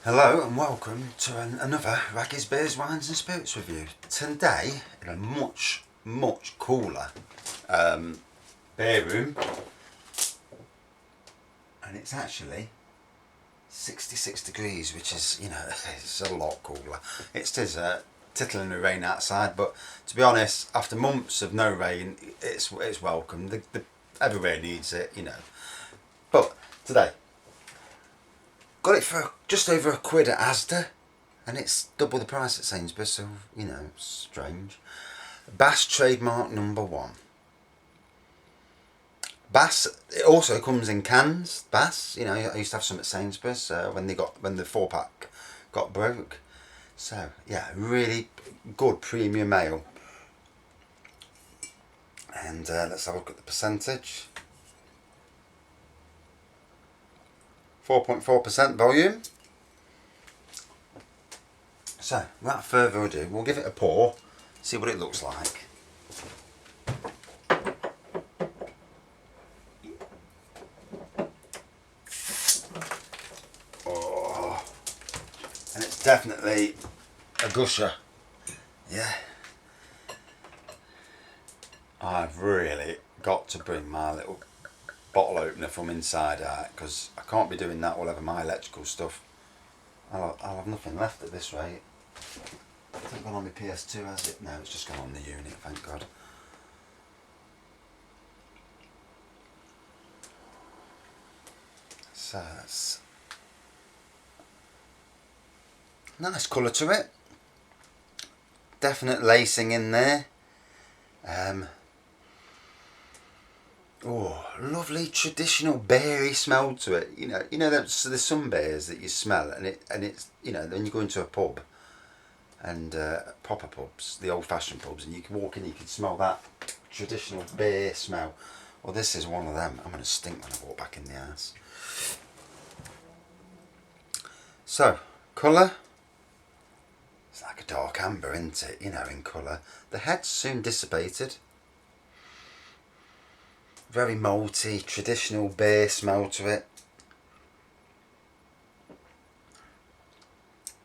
Hello and welcome to another Raggy's Beers, Wines and Spirits review. Today, in a much cooler beer room, and it's actually 66 degrees, which is, it's a lot cooler. It is tittling the rain outside, but to be honest, after months of no rain, it's welcome. Everywhere needs it, But today, got it for just over £1 at Asda, and it's double the price at Sainsbury's, so, strange. Bass Trademark #1. Bass, it also comes in cans, Bass, I used to have some at Sainsbury's when the 4-pack got broke. So, yeah, really good premium ale. And let's have a look at the percentage. 4.4% volume. So, without further ado, we'll give it a pour, see what it looks like. Oh, and it's definitely a gusher. Yeah. I've really got to bring my little bottle opener from inside out, because I can't be doing that all over my electrical stuff. I'll have nothing left at this rate. It's not gone on my PS2, has it? No, it's just gone on the unit, thank God. So that's nice colour to it. Definite lacing in there. Lovely traditional berry smell to it. There's some beers that you smell, and it's then you go into a pub, and proper pubs, the old-fashioned pubs, and you can walk in, you can smell that traditional beer smell. Well, this is one of them. I'm going to stink when I walk back in the house. So, colour. It's like a dark amber, isn't it? In colour. The head's soon dissipated. Very malty, traditional beer smell to it.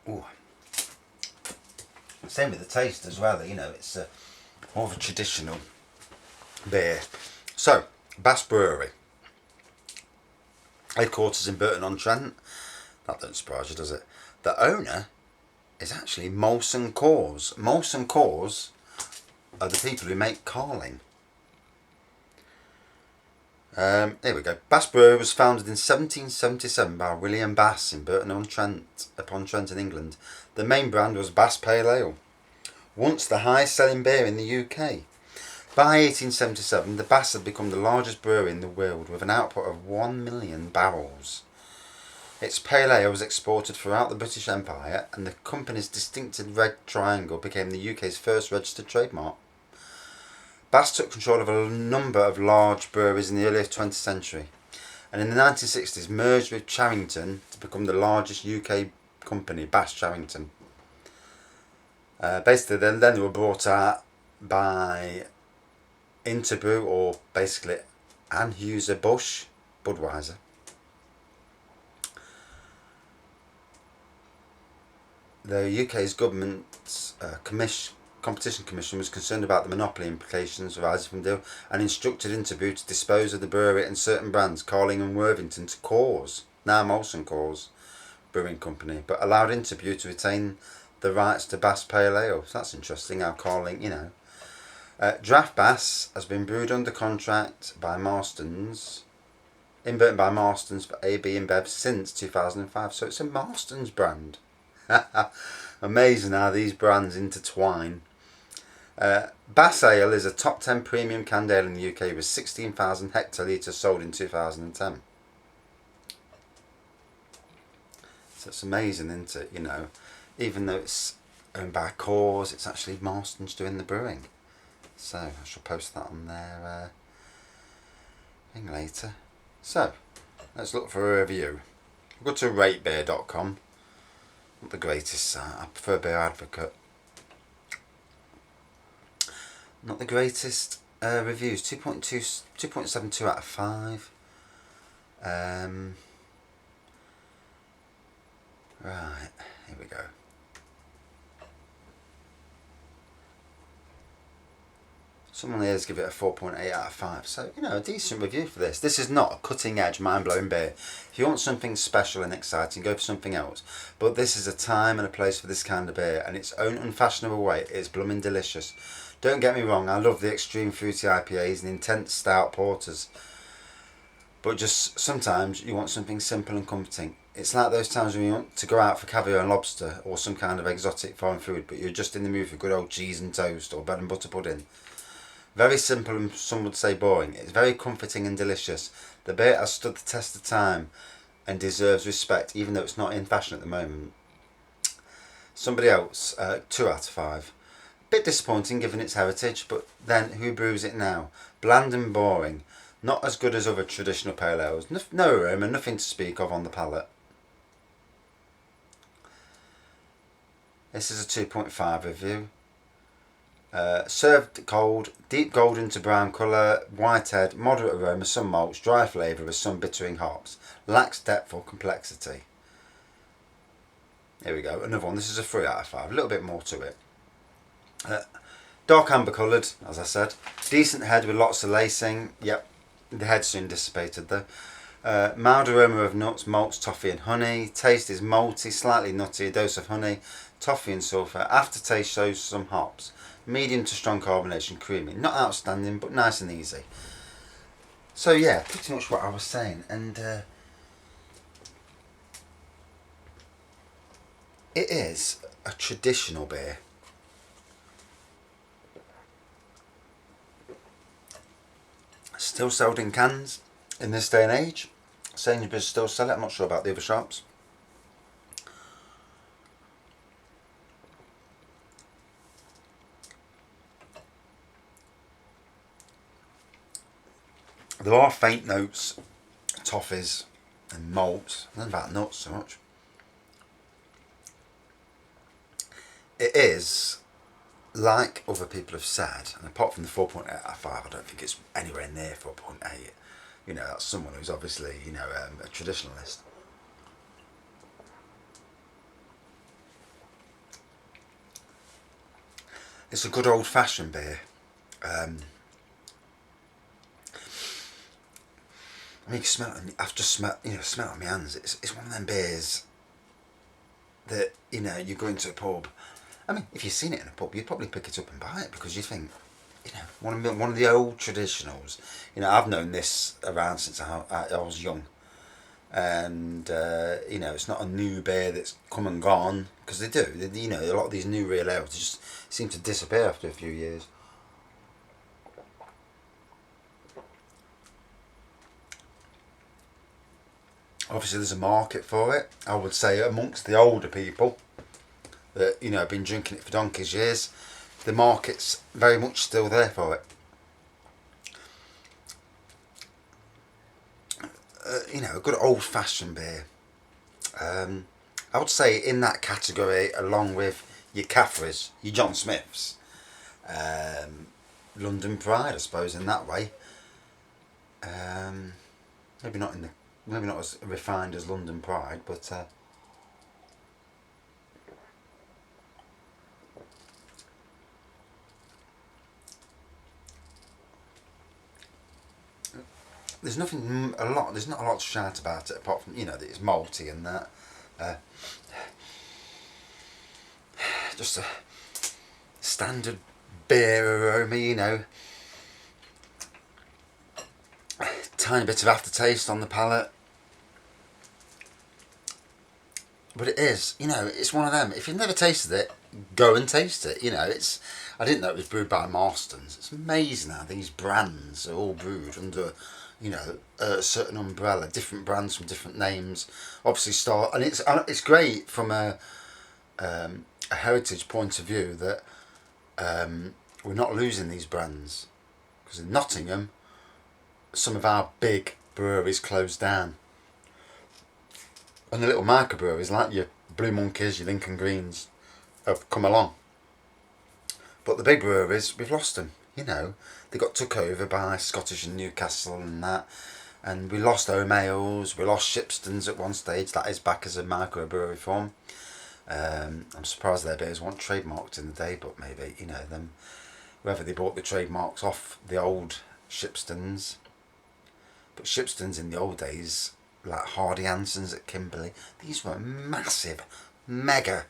Ooh. Same with the taste as well, it's more of a traditional beer. So, Bass Brewery. Headquarters in Burton-on-Trent. That don't surprise you, does it? The owner is actually Molson Coors. Molson Coors are the people who make Carling. There we go. Bass Brewery was founded in 1777 by William Bass in Burton-on-Trent in England. The main brand was Bass Pale Ale, once the highest selling beer in the UK. By 1877, the Bass had become the largest brewery in the world with an output of 1 million barrels. Its pale ale was exported throughout the British Empire, and the company's distinctive red triangle became the UK's first registered trademark. Bass took control of a number of large breweries in the early 20th century, and in the 1960s merged with Charrington to become the largest UK company, Bass Charrington. Basically, then they were brought out by Interbrew, or basically Anheuser-Busch, Budweiser. The UK's government's Competition Commission was concerned about the monopoly implications arising from the deal, and instructed Interbrew to dispose of the brewery and certain brands, Carling and Worthington, to Coors, now Molson Coors Brewing Company, but allowed Interbrew to retain the rights to Bass Pale Ale. So that's interesting how Carling, Draft Bass has been brewed under contract by Marstons, by Marstons for AB InBev since 2005. So it's a Marstons brand. Amazing how these brands intertwine. Bass Ale is a top 10 premium canned ale in the UK with 16,000 hectolitres sold in 2010. So it's amazing, isn't it? Even though it's owned by Coors, it's actually Marstons doing the brewing. So I shall post that on their thing later. So let's look for a review. Go to ratebeer.com. Not the greatest site. I prefer Beer Advocate. Not the greatest reviews. 2.72 out of 5. Right, here we go. Someone here's give it a 4.8 out of 5. So, a decent review for this. This is not a cutting edge, mind blowing beer. If you want something special and exciting, go for something else. But this is a time and a place for this kind of beer, and its own unfashionable way is blooming delicious. Don't get me wrong, I love the extreme fruity IPAs and intense stout porters. But just sometimes you want something simple and comforting. It's like those times when you want to go out for caviar and lobster or some kind of exotic foreign food, but you're just in the mood for good old cheese and toast or bread and butter pudding. Very simple and some would say boring. It's very comforting and delicious. The beer has stood the test of time and deserves respect, even though it's not in fashion at the moment. Somebody else, 2 out of 5. Bit disappointing given its heritage, but then who brews it now? Bland and boring. Not as good as other traditional pale ales. No aroma, nothing to speak of on the palate. This is a 2.5 review. Served cold, deep golden to brown colour, white head, moderate aroma, some malts, dry flavour with some bittering hops. Lacks depth or complexity. Here we go, another one. This is a 3 out of 5, a little bit more to it. Dark amber coloured, as I said. Decent head with lots of lacing. Yep, the head soon dissipated though. Mild aroma of nuts, malts, toffee and honey. Taste is malty, slightly nutty, a dose of honey, toffee and sulphur. Aftertaste shows some hops. Medium to strong carbonation, creamy. Not outstanding, but nice and easy. So yeah, pretty much what I was saying. And it is a traditional beer. Still sold in cans in this day and age. Sainsbury's still sell it. I'm not sure about the other shops. There are faint notes, toffees and malts. None about nuts so much. It is, like other people have said, and apart from the 4.8 out of 5, I don't think it's anywhere near 4.8. That's someone who's obviously, a traditionalist. It's a good old-fashioned beer. You can smell it. I've just smell it on my hands. It's one of them beers that you go into a pub. I mean, if you've seen it in a pub, you'd probably pick it up and buy it because you think, one of the old traditionals. I've known this around since I was young, and it's not a new beer that's come and gone because they do. A lot of these new real ales just seem to disappear after a few years. Obviously, there's a market for it. I would say amongst the older people that have been drinking it for donkey's years, the market's very much still there for it. A good old-fashioned beer. I would say in that category, along with your Caffreys, your John Smiths, London Pride, I suppose, in that way. Maybe not as refined as London Pride, but there's not a lot to shout about it apart from that it's malty and that. Just a standard beer aroma, tiny bit of aftertaste on the palate. But it is, it's one of them. If you've never tasted it, go and taste it. I didn't know it was brewed by Marstons. It's amazing how these brands are all brewed under, a certain umbrella, different brands from different names. Obviously, and it's great from a heritage point of view that we're not losing these brands, because in Nottingham, some of our big breweries closed down. And the little microbreweries like your Blue Monkeys, your Lincoln Greens have come along. But the big breweries, we've lost them. They got took over by Scottish and Newcastle and that. And we lost O'Mayall's, we lost Shipstons at one stage. That is back as a microbrewery form. I'm surprised their beers weren't trademarked in the day, but maybe, you know, them, whether they bought the trademarks off the old Shipstons. But Shipstons in the old days, like Hardy Hanson's at Kimberley, these were massive, mega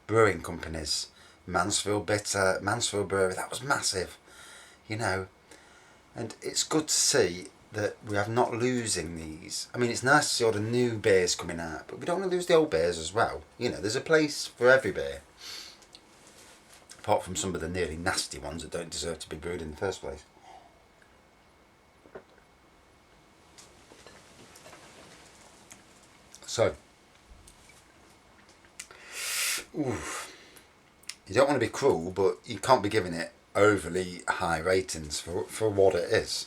brewing companies. Mansfield Bitter, Mansfield Brewery, that was massive, you know. And it's good to see that we are not losing these. I mean, it's nice to see all the new beers coming out, but we don't want to lose the old beers as well. You know, there's a place for every beer. Apart from some of the nearly nasty ones that don't deserve to be brewed in the first place. So, you don't want to be cruel, but you can't be giving it overly high ratings for what it is.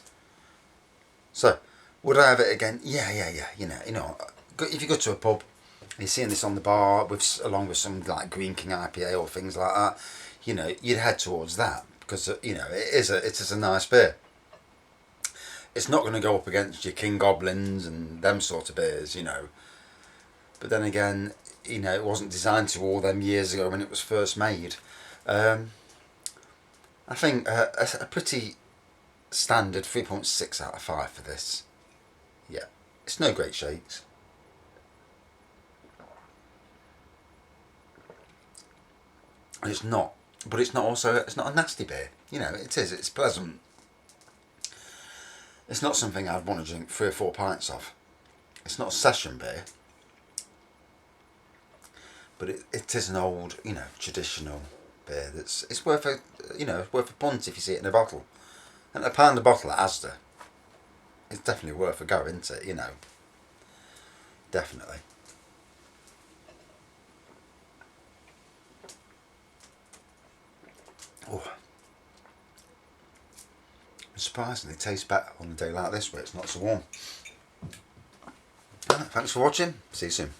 So, would I have it again? Yeah. You know, if you go to a pub, and you're seeing this on the bar along with some like Green King IPA or things like that, you know, you'd head towards that because you know it is a nice beer. It's not going to go up against your King Goblins and them sort of beers, you know. But then again, you know, it wasn't designed to all them years ago when it was first made. I think a pretty standard 3.6 out of 5 for this. Yeah, it's no great shakes. It's not, but it's not a nasty beer. You know, it's pleasant. It's not something I'd want to drink 3 or 4 pints of. It's not a session beer. But it is an old, you know, traditional beer it's worth worth a punt if you see it in a bottle. And £1 a bottle at Asda, it's definitely worth a go, isn't it? You know, definitely. Oh, surprisingly, it tastes better on a day like this where it's not so warm. Thanks for watching. See you soon.